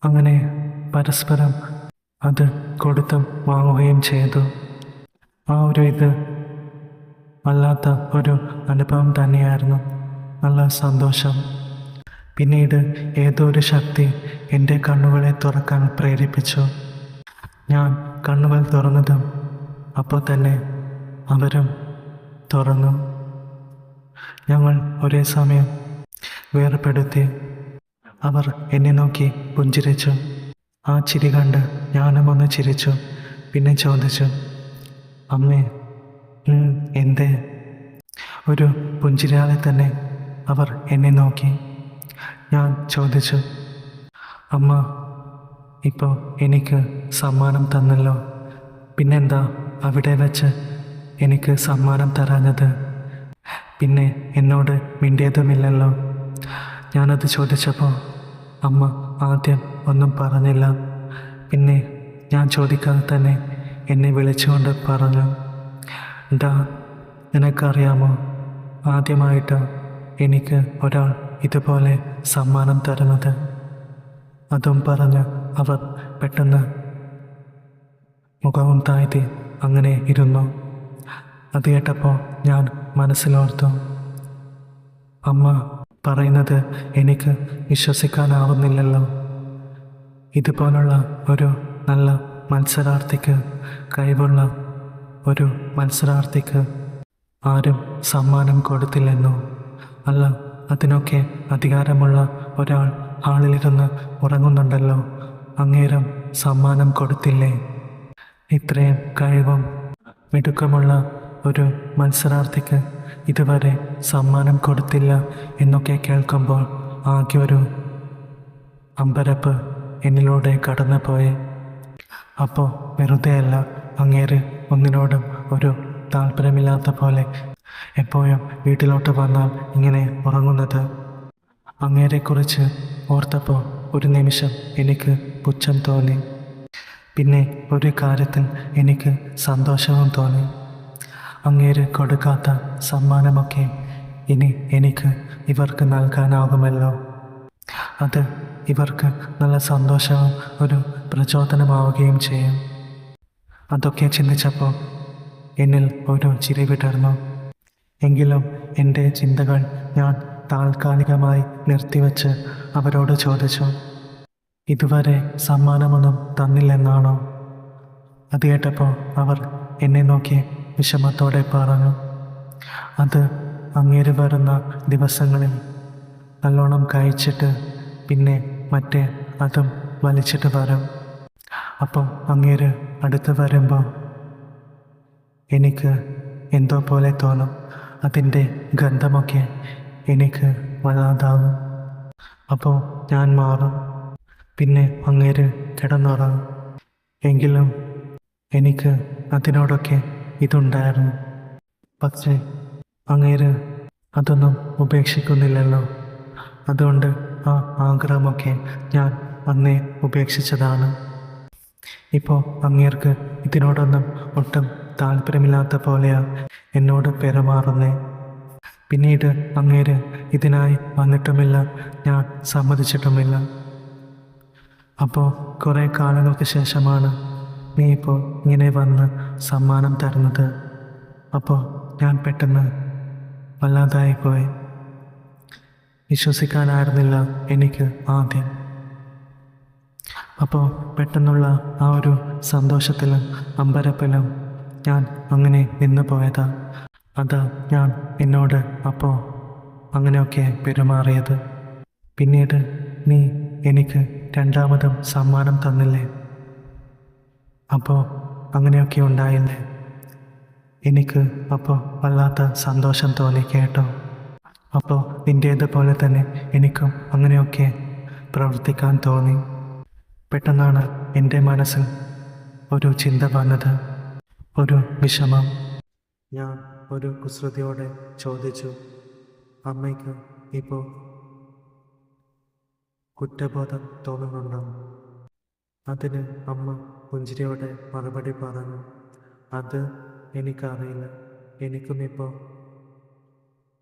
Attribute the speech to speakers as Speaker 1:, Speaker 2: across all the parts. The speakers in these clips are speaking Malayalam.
Speaker 1: അങ്ങനെ പരസ്പരം അത് കൊടുത്തും വാങ്ങുകയും ചെയ്തു. ഇത് വല്ലാത്ത ഒരു അനുഭവം തന്നെയായിരുന്നു. നല്ല സന്തോഷം. പിന്നീട് ഏതോ ഒരു ശക്തി എൻ്റെ കണ്ണുകളെ തുറക്കാൻ പ്രേരിപ്പിച്ചു. ഞാൻ കണ്ണുകൾ തുറന്നതും അപ്പോൾ തന്നെ അവരും തുറന്നു. ഞങ്ങൾ ഒരേ സമയം വേർപെടുത്തി. അവർ എന്നെ നോക്കി പുഞ്ചിരിച്ചു. ആ ചിരി കണ്ട് ഞാനും ഒന്ന് ചിരിച്ചു. പിന്നെ ചോദിച്ചു, അമ്മേ, എന്തേ? ഒരു പുഞ്ചിരിയാലെ തന്നെ അവർ എന്നെ നോക്കി. ഞാൻ ചോദിച്ചു, അമ്മ ഇപ്പോൾ എനിക്ക് സമ്മാനം തന്നല്ലോ, പിന്നെന്താ അവിടെ വെച്ച് എനിക്ക് സമ്മാനം തരാഞ്ഞത്? പിന്നെ എന്നോട് മിണ്ടിയതുമില്ലല്ലോ. ഞാനത് ചോദിച്ചപ്പോൾ അമ്മ ആദ്യം ഒന്നും പറഞ്ഞില്ല. പിന്നെ ഞാൻ ചോദിക്കാതെ തന്നെ എന്നെ വിളിച്ചുകൊണ്ട് പറഞ്ഞു, ഡാ, നിനക്കറിയാമോ, ആദ്യമായിട്ട് എനിക്ക് ഒരാൾ ഇതുപോലെ സമ്മാനം തരുന്നത്. അതും പറഞ്ഞ് അവർ പെട്ടെന്ന് മുഖവും താഴ്ത്തി അങ്ങനെ ഇരുന്നു. അത് കേട്ടപ്പോൾ ഞാൻ മനസ്സിലോർത്തു, അമ്മ പറയുന്നത് എനിക്ക് വിശ്വസിക്കാനാവുന്നില്ലല്ലോ. ഇതുപോലുള്ള ഒരു നല്ല മത്സരാർത്ഥിക്ക്, കഴിവുള്ള ഒരു മത്സരാർത്ഥിക്ക് ആരും സമ്മാനം കൊടുത്തില്ലെന്നോ? അല്ല, അതിനൊക്കെ അധികാരമുള്ള ഒരാൾ ഹാളിലിരുന്ന് ഉറങ്ങുന്നുണ്ടല്ലോ, അങ്ങേരും സമ്മാനം കൊടുത്തില്ലേ? ഇത്രയും കഴിവും മിടുക്കമുള്ള ഒരു മത്സരാർത്ഥിക്ക് ഇതുവരെ സമ്മാനം കൊടുത്തില്ല എന്നൊക്കെ കേൾക്കുമ്പോൾ ആകെ ഒരു അമ്പരപ്പ് എന്നിലൂടെ കടന്നു പോയി. അപ്പോൾ വെറുതെയല്ല അങ്ങേര് ഒന്നിനോടും ഒരു താല്പര്യമില്ലാത്ത പോലെ എപ്പോഴും വീട്ടിലോട്ട് വന്നാൽ ഇങ്ങനെ ഉറങ്ങുന്നത്. അങ്ങേരെക്കുറിച്ച് ഓർത്തപ്പോൾ ഒരു നിമിഷം എനിക്ക് പുച്ഛം തോന്നി. പിന്നെ ഒരു കാര്യത്തിൽ എനിക്ക് സന്തോഷവും തോന്നി. അങ്ങേര് കൊടുക്കാത്ത സമ്മാനമൊക്കെ ഇനി എനിക്ക് ഇവർക്ക് നൽകാനാകുമല്ലോ. അത് ഇവർക്ക് നല്ല സന്തോഷവും ഒരു പ്രചോദനമാവുകയും ചെയ്യും. അതൊക്കെ ചിന്തിച്ചപ്പോൾ എന്നിൽ ഒരു ചിരി വിടർന്നു. എങ്കിലും എൻ്റെ ചിന്തകൾ ഞാൻ താൽക്കാലികമായി നിർത്തിവെച്ച് അവരോട് ചോദിച്ചു, ഇതുവരെ സമ്മാനമൊന്നും തന്നില്ലെന്നാണോ? അത് കേട്ടപ്പോൾ അവർ എന്നെ നോക്കി വിഷമത്തോടെ പറഞ്ഞു, അത് അങ്ങേര് വരുന്ന ദിവസങ്ങളിൽ നല്ലോണം കഴിച്ചിട്ട് പിന്നെ മറ്റേ അതും വലിച്ചിട്ട് വരും. അപ്പോൾ അങ്ങേര് അടുത്ത് വരുമ്പോൾ എനിക്ക് എന്തോ പോലെ തോന്നും. അതിൻ്റെ ഗന്ധമൊക്കെ എനിക്ക് വല്ലാതാവും. അപ്പോൾ ഞാൻ മാറും. പിന്നെ അങ്ങേര് കിടന്നുറങ്ങും. എങ്കിലും എനിക്ക് അതിനോടൊക്കെ ഇതുണ്ടായിരുന്നു. പക്ഷേ അങ്ങേര് അതൊന്നും ഉപേക്ഷിക്കുന്നില്ലല്ലോ. അതുകൊണ്ട് ആ ആഗ്രഹമൊക്കെ ഞാൻ അന്നേ ഉപേക്ഷിച്ചതാണ്. ഇപ്പോൾ അങ്ങേർക്ക് ഇതിനോടൊന്നും ഒട്ടും താല്പര്യമില്ലാത്ത പോലെയാ എന്നോട് പെരുമാറുന്നേ. പിന്നീട് അങ്ങേര് ഇതിനായി വന്നിട്ടുമില്ല, ഞാൻ സമ്മതിച്ചിട്ടുമില്ല. അപ്പോൾ കുറേ കാലങ്ങൾക്ക് ശേഷമാണ് നീ ഇപ്പോൾ ഇങ്ങനെ വന്ന് സമ്മാനം തരുന്നത്. അപ്പോൾ ഞാൻ പെട്ടെന്ന് വല്ലാതായിപ്പോയി. വിശ്വസിക്കാനായിരുന്നില്ല എനിക്ക് ആദ്യം. അപ്പോൾ പെട്ടെന്നുള്ള ആ ഒരു സന്തോഷത്തിലും അമ്പരപ്പിലും ഞാൻ അങ്ങനെ നിന്നു പോയതാ. അതാ ഞാൻ എന്നോട് അപ്പോൾ അങ്ങനെയൊക്കെ പെരുമാറിയത്. പിന്നീട് നീ എനിക്ക് രണ്ടാമതും സമ്മാനം തന്നില്ലേ? അപ്പോൾ അങ്ങനെയൊക്കെ ഉണ്ടായില്ലേ? എനിക്ക് അപ്പോൾ വല്ലാത്ത സന്തോഷം തോന്നി കേട്ടോ. അപ്പോൾ നിൻ്റേതുപോലെ തന്നെ എനിക്കും അങ്ങനെയൊക്കെ പ്രവർത്തിക്കാൻ തോന്നി. പെട്ടെന്നാണ് എൻ്റെ മനസ്സിൽ ഒരു ചിന്ത വന്നത്, ഒരു വിഷമം. ഞാൻ ഒരു കുസൃതിയോടെ ചോദിച്ചു, അമ്മയ്ക്ക് ഇപ്പോൾ കുറ്റബോധം തോന്നുന്നുണ്ടോ? അതിന് അമ്മ പുഞ്ചിരിയോടെ മറുപടി പറഞ്ഞു, അത് എനിക്കറിയില്ല. എനിക്കും ഇപ്പോൾ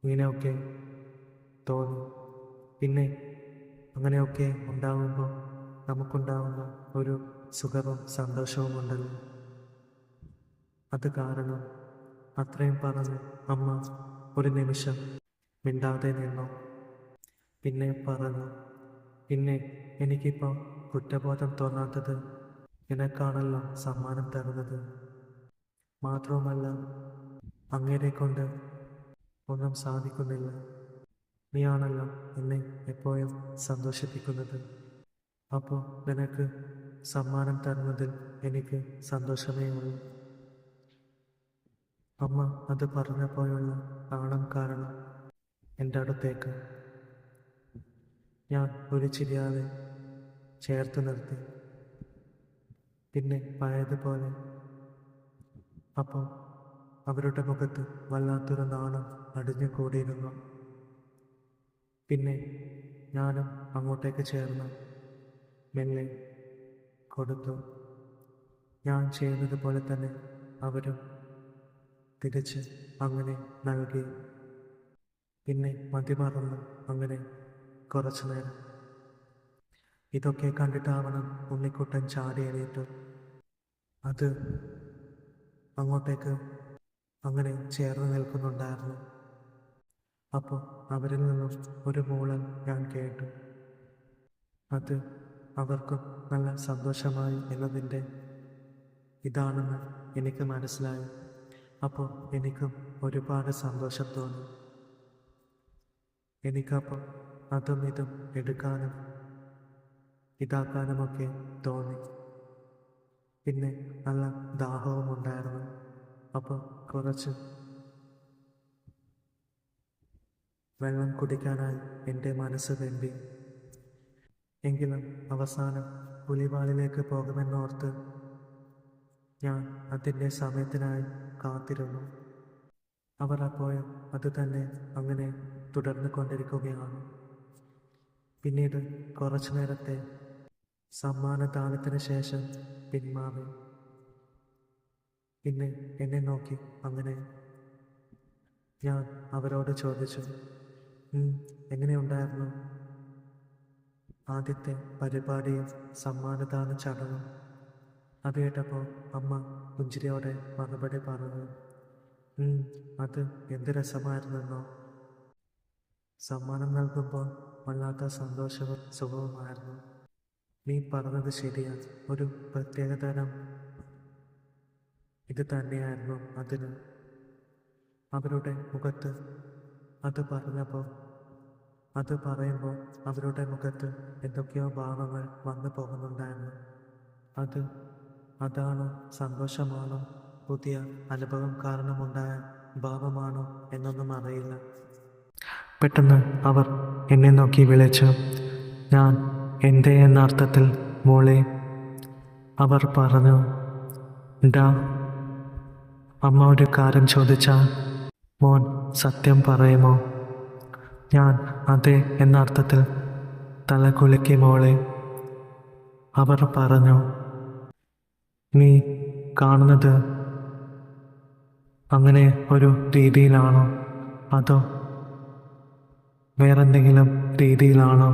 Speaker 1: ഇങ്ങനെയൊക്കെ തോന്നി. പിന്നെ അങ്ങനെയൊക്കെ ഉണ്ടാകുമ്പോൾ നമുക്കുണ്ടാവുന്ന ഒരു സുഖവും സന്തോഷവും ഉണ്ടല്ലോ. അത് കാരണം അത്രയും പറഞ്ഞ് അമ്മ ഒരു നിമിഷം മിണ്ടാതെ നിന്നു. പിന്നെ പറഞ്ഞു, പിന്നെ എനിക്കിപ്പോൾ കുറ്റബോധം തോന്നാത്തത് നിനക്കാണല്ലോ സമ്മാനം തരുന്നത്. മാത്രവുമല്ല, അങ്ങേരെ കൊണ്ട് ഒന്നും സാധിക്കുന്നില്ല. നീയാണല്ലോ എന്നെ എപ്പോഴും സന്തോഷിപ്പിക്കുന്നത്. അപ്പോൾ നിനക്ക് സമ്മാനം തരുന്നതിൽ എനിക്ക് സന്തോഷമേ ഉള്ളൂ. അമ്മ അത് പറഞ്ഞപ്പോഴുള്ള നാണം കാരണം എൻ്റെ അടുത്തേക്ക് ഞാൻ ഒരു ചിരിയാതെ ചേർത്ത് നിർത്തി. പിന്നെ പഴയതുപോലെ. അപ്പോൾ അവരുടെ മുഖത്ത് വല്ലാത്തൊരു നാണം അടിഞ്ഞു കൂടിയിരുന്നു. പിന്നെ ഞാനും അങ്ങോട്ടേക്ക് ചേർന്ന് മെല്ലെ കൊടുത്തു. ഞാൻ ചെയ്യുന്നത് പോലെ തന്നെ അവരും തിരിച്ച് അങ്ങനെ നൽകി. പിന്നെ മതിമറന്ന് അങ്ങനെ കുറച്ചു നേരം. ഇതൊക്കെ കണ്ടിട്ടാവണം ഉണ്ണിക്കുട്ടൻ ചാടി എണീറ്റു. അത് അങ്ങോട്ടേക്ക് അങ്ങനെ ചേർന്ന് നിൽക്കുന്നുണ്ടായിരുന്നു. അപ്പോൾ അവരിൽ നിന്നും ഒരു മൂളൽ ഞാൻ കേട്ടു. അത് അവർക്കും നല്ല സന്തോഷമായി എന്നതിൻ്റെ ഇതാണെന്ന് എനിക്ക് മനസ്സിലായി. അപ്പോൾ എനിക്കും ഒരുപാട് സന്തോഷം തോന്നി. എനിക്കപ്പോൾ അതും ഇതും എടുക്കാനും ഇതാക്കാനുമൊക്കെ തോന്നി. പിന്നെ നല്ല ദാഹവും ഉണ്ടായിരുന്നു. അപ്പോൾ കുറച്ച് വെള്ളം കുടിക്കാനായി എൻ്റെ മനസ്സ് വെമ്പി. എങ്കിലും അവസാനം പുലിവാലിലേക്ക് പോകുമെന്നോർത്ത് ഞാൻ അതിൻ്റെ സമയത്തിനായി കാത്തിരുന്നു. അവർ അപ്പോഴും അത് തന്നെ അങ്ങനെ തുടർന്നു കൊണ്ടിരിക്കുകയാണ്. പിന്നീട് കുറച്ചു നേരത്തെ സമ്മാനദാനത്തിന് ശേഷം പിന്മാറി. പിന്നെ എന്നെ നോക്കി അങ്ങനെ ഞാൻ അവരോട് ചോദിച്ചു, എങ്ങനെയുണ്ടായിരുന്നു ആദ്യത്തെ പരിപാടിയും സമ്മാനദാന ചടങ്ങും? അത് കേട്ടപ്പോൾ അമ്മ പുഞ്ചിരിയോടെ മറുപടി പറഞ്ഞു, അത് എന്ത് രസമായിരുന്നെന്നോ. സമ്മാനം നൽകുമ്പോൾ വല്ലാത്ത സന്തോഷവും സുഖവുമായിരുന്നു. നീ പറഞ്ഞത് ശരിയാണ്. ഒരു പ്രത്യേകതരം ഇത് തന്നെയായിരുന്നു അതിന്. അവരുടെ മുഖത്ത് അത് പറയുമ്പോൾ അവരുടെ മുഖത്ത് എന്തൊക്കെയോ ഭാവങ്ങൾ വന്നു പോകുന്നുണ്ടായിരുന്നു. അതാണോ സന്തോഷമാണോ പുതിയ അനുഭവം കാരണമുണ്ടായ ഭാവമാണോ എന്നൊന്നും അറിയില്ല. പെട്ടെന്ന് അവർ എന്നെ നോക്കി വിളിച്ചു. ഞാൻ എൻ്റെ എന്ന അർത്ഥത്തിൽ മോളെ. അവർ പറഞ്ഞു, അമ്മ ഒരു കാര്യം ചോദിച്ചാൽ മോൻ സത്യം പറയുമോ? ഞാൻ അതെ എന്ന അർത്ഥത്തിൽ തല കുലുക്കി മോളെ. അവർ പറഞ്ഞു, നീ കാണുന്നത് അങ്ങനെ ഒരു രീതിയിലാണോ അതോ വേറെന്തെങ്കിലും രീതിയിലാണോ?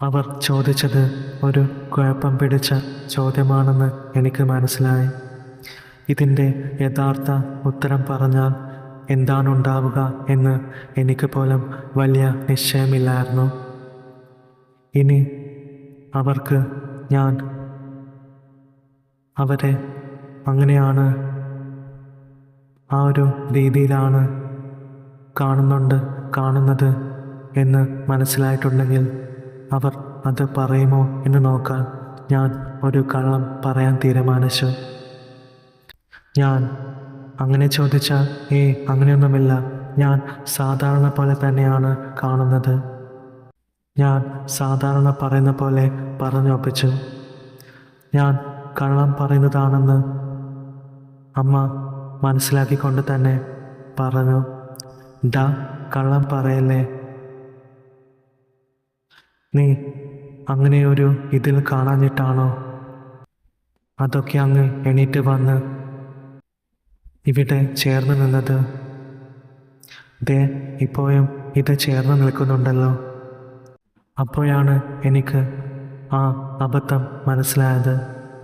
Speaker 1: അവർ ചോദിച്ചത് ഒരു കുഴപ്പം പിടിച്ച ചോദ്യമാണെന്ന് എനിക്ക് മനസ്സിലായി. ഇതിൻ്റെ യഥാർത്ഥ ഉത്തരം പറഞ്ഞാൽ എന്താണുണ്ടാവുക എന്ന് എനിക്ക് പോലും വലിയ നിശ്ചയമില്ലായിരുന്നു. ഇനി അവർക്ക് ഞാൻ അവരെ അങ്ങനെയാണ്, ആ ഒരു രീതിയിലാണ് കാണുന്നത് എന്ന് മനസ്സിലായിട്ടുണ്ടെങ്കിൽ അവർ അത് പറയുമോ എന്ന് നോക്കാൻ ഞാൻ ഒരു കള്ളം പറയാൻ തീരുമാനിച്ചു. ഞാൻ അങ്ങനെ ചോദിച്ചാൽ അങ്ങനെയൊന്നുമില്ല, ഞാൻ സാധാരണ പോലെ തന്നെയാണ് കാണുന്നത്. ഞാൻ സാധാരണ പറയുന്ന പോലെ പറഞ്ഞൊപ്പിച്ചു. ഞാൻ കള്ളം പറയുന്നതാണെന്ന് അമ്മ മനസ്സിലാക്കിക്കൊണ്ട് തന്നെ പറഞ്ഞു, കള്ളം പറയല്ലേ. നീ അങ്ങനെയൊരു ഇതിൽ കാണാഞ്ഞിട്ടാണോ അതൊക്കെ അങ്ങ് എണീറ്റ് വന്ന് ഇവിടെ ചേർന്ന് നിന്നത്? ഇപ്പോഴും ഇത് ചേർന്ന് നിൽക്കുന്നുണ്ടല്ലോ. അപ്പോഴാണ് എനിക്ക് ആ അബദ്ധം മനസ്സിലായത്.